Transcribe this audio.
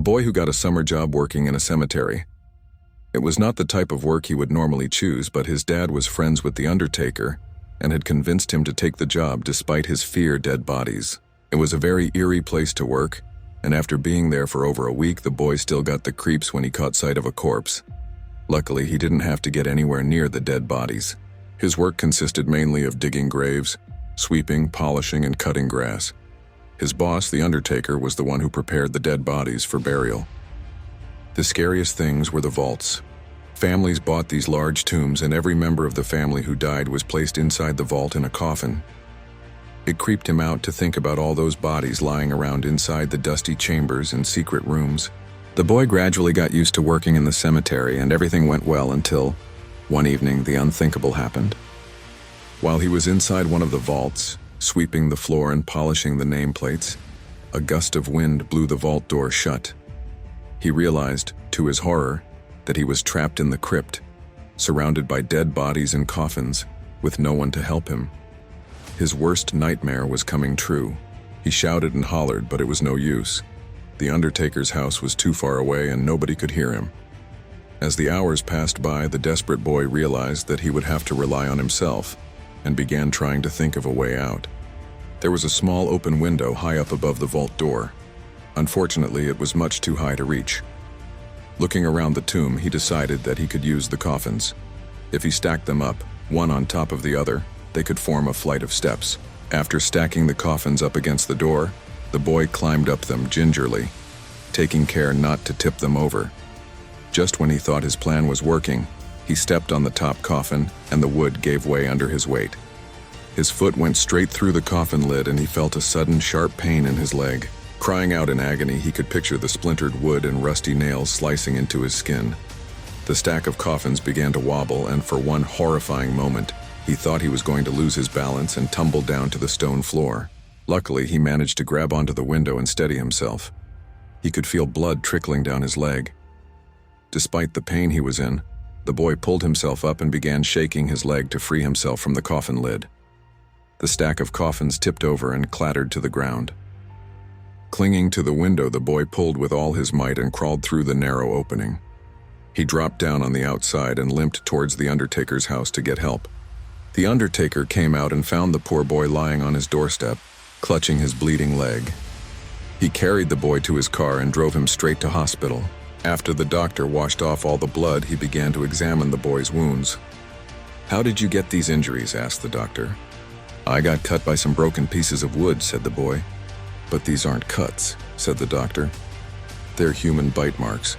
boy who got a summer job working in a cemetery. It was not the type of work he would normally choose, but his dad was friends with the undertaker and had convinced him to take the job despite his fear of dead bodies. It was a very eerie place to work, and after being there for over a week, the boy still got the creeps when he caught sight of a corpse. Luckily, he didn't have to get anywhere near the dead bodies. His work consisted mainly of digging graves, sweeping, polishing, and cutting grass. His boss, the undertaker, was the one who prepared the dead bodies for burial. The scariest things were the vaults. Families bought these large tombs, and every member of the family who died was placed inside the vault in a coffin. It creeped him out to think about all those bodies lying around inside the dusty chambers and secret rooms. The boy gradually got used to working in the cemetery, and everything went well until, one evening, the unthinkable happened. While he was inside one of the vaults, sweeping the floor and polishing the nameplates, a gust of wind blew the vault door shut. He realized, to his horror, that he was trapped in the crypt, surrounded by dead bodies and coffins, with no one to help him. His worst nightmare was coming true. He shouted and hollered, but it was no use. The undertaker's house was too far away and nobody could hear him. As the hours passed by, the desperate boy realized that he would have to rely on himself, and began trying to think of a way out. There was a small open window high up above the vault door. Unfortunately, it was much too high to reach. Looking around the tomb, he decided that he could use the coffins. If he stacked them up, one on top of the other, they could form a flight of steps. After stacking the coffins up against the door, the boy climbed up them gingerly, taking care not to tip them over. Just when he thought his plan was working, he stepped on the top coffin and the wood gave way under his weight. His foot went straight through the coffin lid and he felt a sudden sharp pain in his leg. Crying out in agony, he could picture the splintered wood and rusty nails slicing into his skin. The stack of coffins began to wobble, and for one horrifying moment, he thought he was going to lose his balance and tumble down to the stone floor. Luckily, he managed to grab onto the window and steady himself. He could feel blood trickling down his leg. Despite the pain he was in, the boy pulled himself up and began shaking his leg to free himself from the coffin lid. The stack of coffins tipped over and clattered to the ground. Clinging to the window, the boy pulled with all his might and crawled through the narrow opening. He dropped down on the outside and limped towards the undertaker's house to get help. The undertaker came out and found the poor boy lying on his doorstep, clutching his bleeding leg. He carried the boy to his car and drove him straight to hospital. After the doctor washed off all the blood, he began to examine the boy's wounds. "How did you get these injuries?" asked the doctor. "I got cut by some broken pieces of wood," said the boy. "But these aren't cuts," said the doctor. "They're human bite marks.